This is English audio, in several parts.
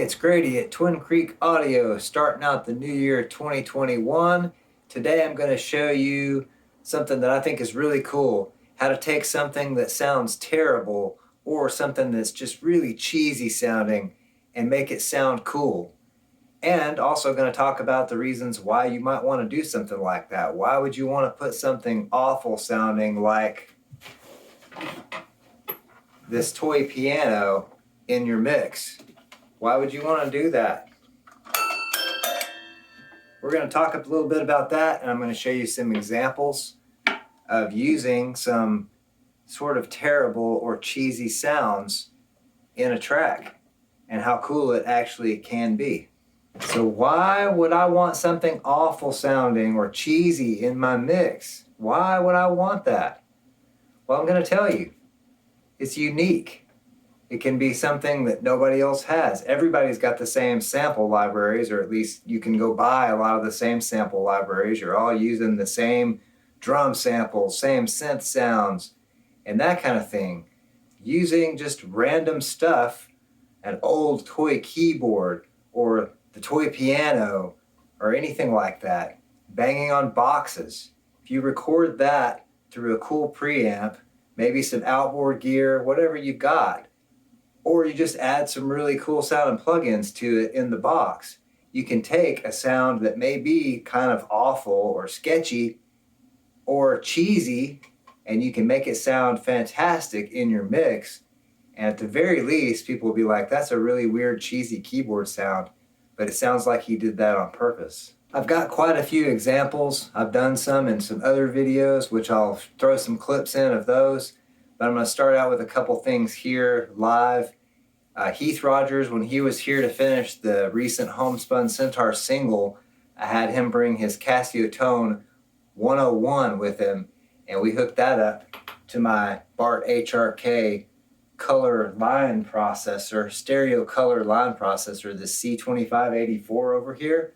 it's Grady at Twin Creek Audio, starting out the new year 2021. Today I'm going to show you something that I think is really cool. How to take something that sounds terrible or something that's just really cheesy sounding and make it sound cool. And also going to talk about the reasons why you might want to do something like that. Why would you want to put something awful sounding like this toy piano in your mix? Why would you want to do that? We're going to talk a little bit about that, and I'm going to show you some examples of using some sort of terrible or cheesy sounds in a track and how cool it actually can be. So why would I want something awful sounding or cheesy in my mix? Why would I want that? Well, I'm going to tell you. It's unique. It can be something that nobody else has. Everybody's got the same sample libraries, or at least you can go buy a lot of the same sample libraries. You're all using the same drum samples, same synth sounds, and that kind of thing. Using just random stuff, an old toy keyboard, or the toy piano, or anything like that. Banging on boxes. If you record that through a cool preamp, maybe some outboard gear, whatever you got, or you just add some really cool sounding plugins to it in the box, you can take a sound that may be kind of awful or sketchy or cheesy, and you can make it sound fantastic in your mix. And at the very least, people will be like, that's a really weird, cheesy keyboard sound, but it sounds like he did that on purpose. I've got quite a few examples. I've done some in some other videos, which I'll throw some clips in of those. But I'm going to start out with a couple things here live. Heath Rogers, when he was here to finish the recent Homespun Centaur single, I had him bring his Casiotone 101 with him, and we hooked that up to my BART HRK color line processor, stereo color line processor, the C2584 over here.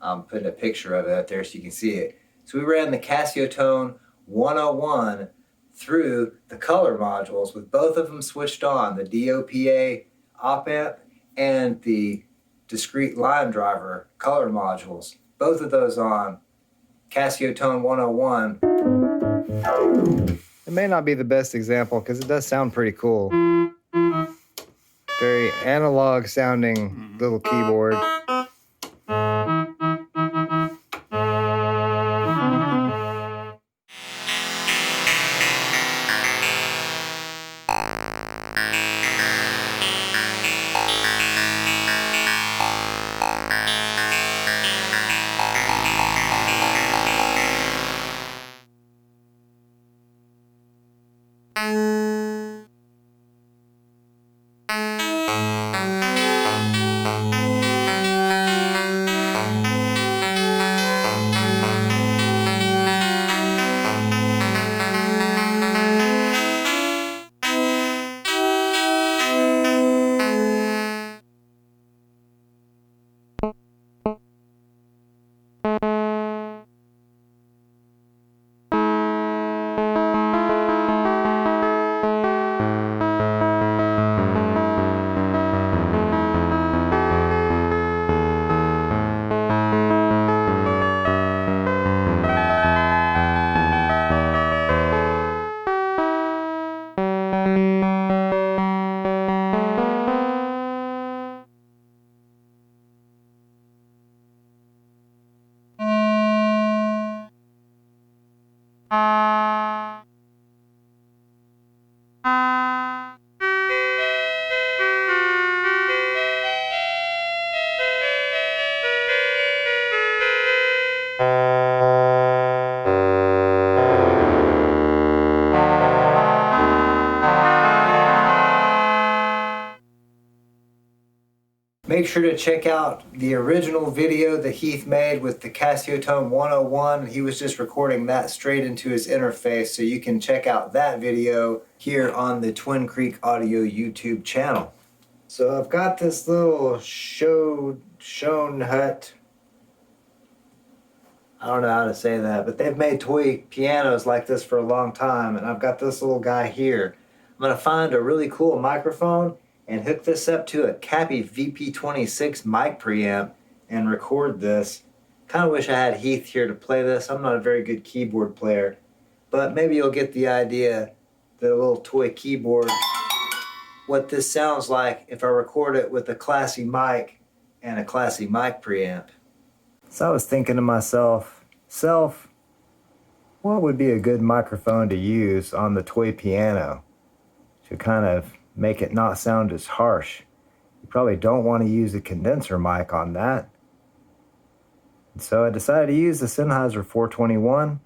I'm putting a picture of it up there so you can see it. So we ran the Casiotone 101 through the color modules with both of them switched on, the DOPA opamp and the Discreet Line Driver color modules. Both of those on. Casiotone 101. It may not be the best example because it does sound pretty cool. Very analog sounding little keyboard. Make sure to check out the original video that Heath made with the Casiotone 101. He was just recording that straight into his interface, so you can check out that video here on the Twin Creek Audio YouTube channel. So I've got this little shown hut. I don't know how to say that, but they've made toy pianos like this for a long time, and I've got this little guy here. I'm going to find a really cool microphone and hook this up to a CAPI VP26 mic preamp and record this. Kind of wish I had Heath here to play this. I'm not a very good keyboard player, but maybe you'll get the idea, the little toy keyboard, what this sounds like if I record it with a classy mic and a classy mic preamp. So I was thinking to myself, what would be a good microphone to use on the toy piano to kind of make it not sound as harsh? You probably don't want to use a condenser mic on that. And so I decided to use the Sennheiser 421.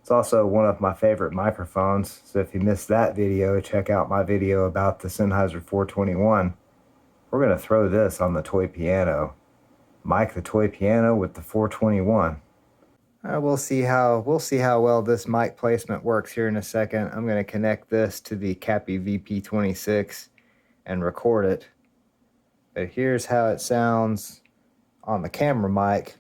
It's also one of my favorite microphones, so if you missed that video, check out my video about the Sennheiser 421. We're going to throw this on the toy piano. Mic the toy piano with the 421. We'll see how well this mic placement works here in a second. I'm going to connect this to the CAPI VP26 and record it. But here's how it sounds on the camera mic.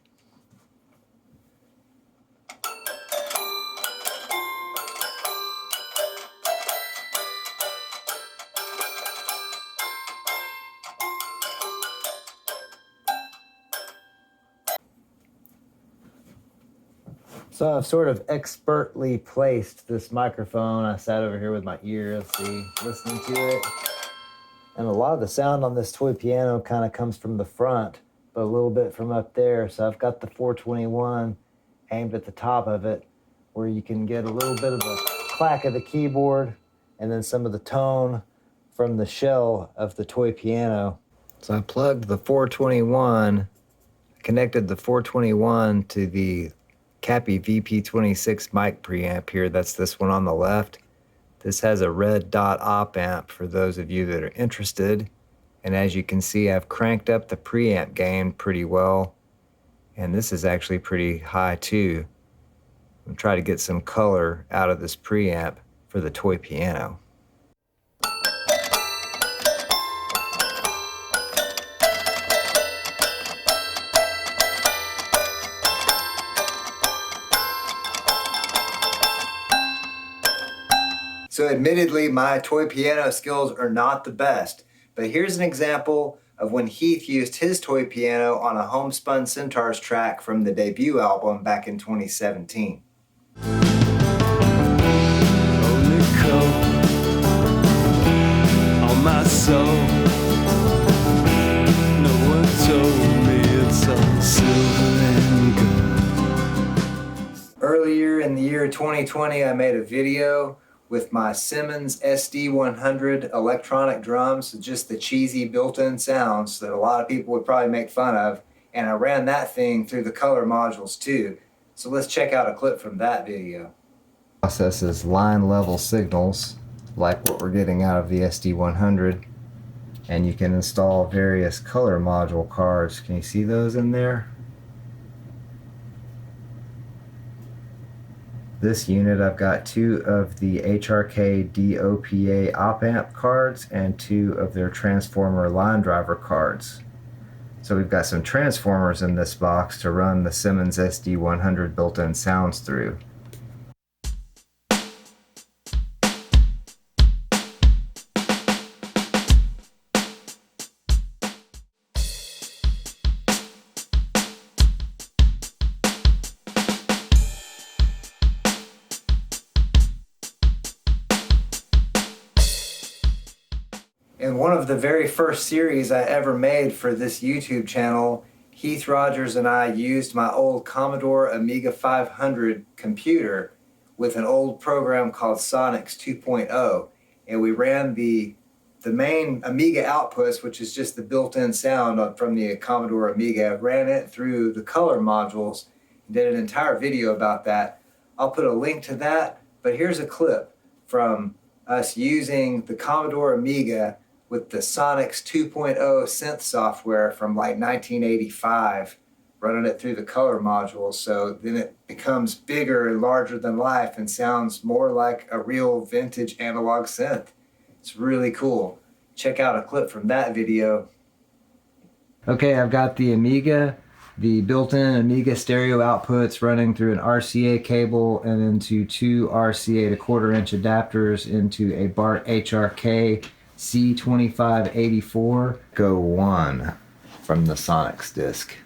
So I've sort of expertly placed this microphone. I sat over here with my ear, listening to it. And a lot of the sound on this toy piano kind of comes from the front, but a little bit from up there. So I've got the 421 aimed at the top of it, where you can get a little bit of the clack of the keyboard and then some of the tone from the shell of the toy piano. So I plugged the 421, connected the 421 to the CAPI VP26 mic preamp here. That's this one on the left. This has a red dot op amp for those of you that are interested. And as you can see, I've cranked up the preamp gain pretty well. And this is actually pretty high too. I'm gonna try to get some color out of this preamp for the toy piano. So admittedly, my toy piano skills are not the best, but here's an example of when Heath used his toy piano on a homespun Centaurs track from the debut album back in 2017. Only cold on my soul. No one told me it's all silver and gold. Earlier in the year 2020, I made a video with my Simmons SD100 electronic drums, just the cheesy built-in sounds that a lot of people would probably make fun of, and I ran that thing through the color modules too. So let's check out a clip from that video. Processes line level signals, like what we're getting out of the SD100, and you can install various color module cards. Can you see those in there? This unit, I've got 2 of the HRK DOPA opamp cards and 2 of their transformer line driver cards. So we've got some transformers in this box to run the Simmons SD100 built-in sounds through. In one of the very first series I ever made for this YouTube channel, Heath Rogers and I used my old Commodore Amiga 500 computer with an old program called Sonics 2.0, and we ran the main Amiga outputs, which is just the built-in sound from the Commodore Amiga, ran it through the color modules, and did an entire video about that. I'll put a link to that, but here's a clip from us using the Commodore Amiga with the Sonics 2.0 synth software from like 1985, running it through the color modules, so then it becomes bigger and larger than life and sounds more like a real vintage analog synth. It's really cool. Check out a clip from that video. Okay, I've got the Amiga, the built-in Amiga stereo outputs running through an RCA cable and into 2 RCA 1/4 inch adapters into a BART HRK C2584 Go 1 from the Sonics disc.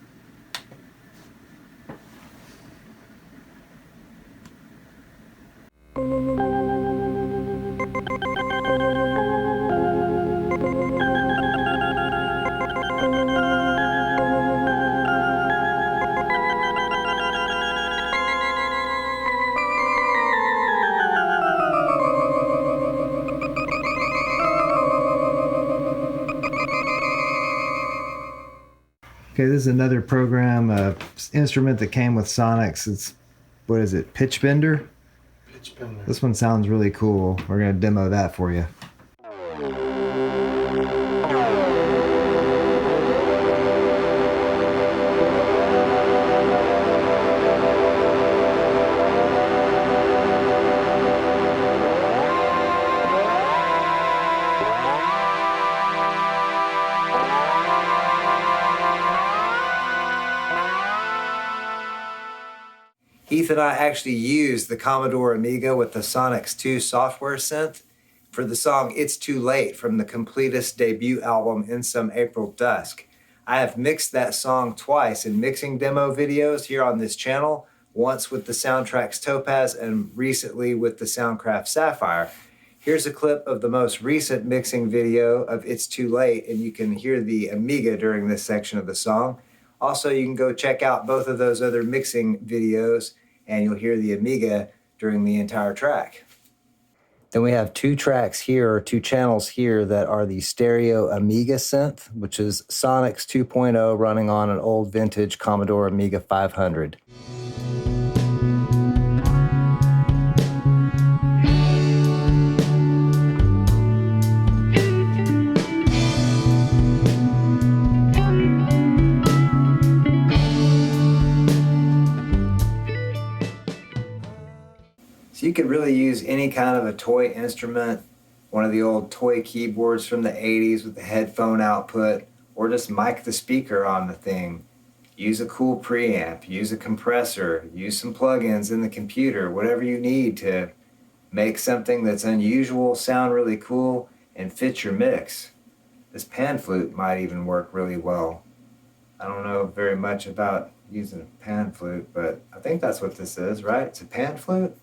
Okay, this is another program, instrument that came with Sonics. It's, what is it, Pitch Bender? Pitch bender. This one sounds really cool. We're gonna demo that for you. Heath and I actually used the Commodore Amiga with the Sonics 2 software synth for the song It's Too Late from the Completists debut album In Some April Dusk. I have mixed that song twice in mixing demo videos here on this channel, once with the Soundtracks Topaz and recently with the Soundcraft Sapphire. Here's a clip of the most recent mixing video of It's Too Late, and you can hear the Amiga during this section of the song. Also, you can go check out both of those other mixing videos and you'll hear the Amiga during the entire track. Then we have two tracks here, or two channels here, that are the stereo Amiga synth, which is Sonics 2.0 running on an old vintage Commodore Amiga 500. So you could really use any kind of a toy instrument, one of the old toy keyboards from the 80s with the headphone output, or just mic the speaker on the thing. Use a cool preamp, use a compressor, use some plugins in the computer, whatever you need to make something that's unusual sound really cool and fit your mix. This pan flute might even work really well. I don't know very much about using a pan flute, but I think that's what this is, right? It's a pan flute?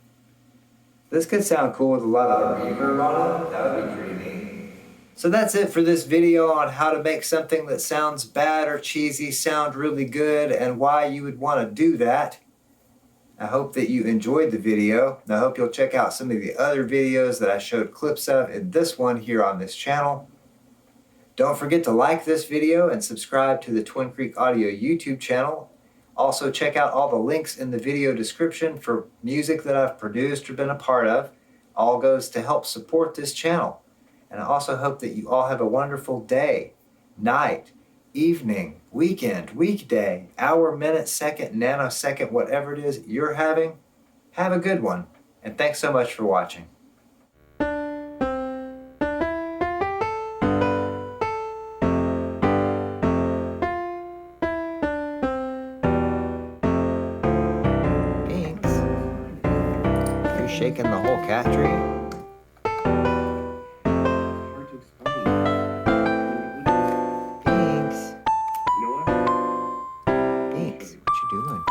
This could sound cool with a lot of reverb on it. That would be pretty neat. So that's it for this video on how to make something that sounds bad or cheesy sound really good and why you would want to do that. I hope that you enjoyed the video. And I hope you'll check out some of the other videos that I showed clips of in this one here on this channel. Don't forget to like this video and subscribe to the Twin Creek Audio YouTube channel. Also, check out all the links in the video description for music that I've produced or been a part of. All goes to help support this channel. And I also hope that you all have a wonderful day, night, evening, weekend, weekday, hour, minute, second, nanosecond, whatever it is you're having. Have a good one. And thanks so much for watching. Shaking the whole cat tree. Pinks. Pinks, what you doing?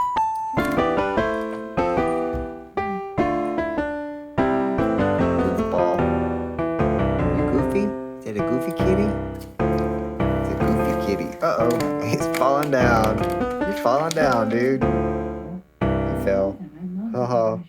Goofball. You goofy? Is it a goofy kitty? It's a goofy kitty. Uh-oh, he's falling down. You're falling down, dude. He fell. Ha ha.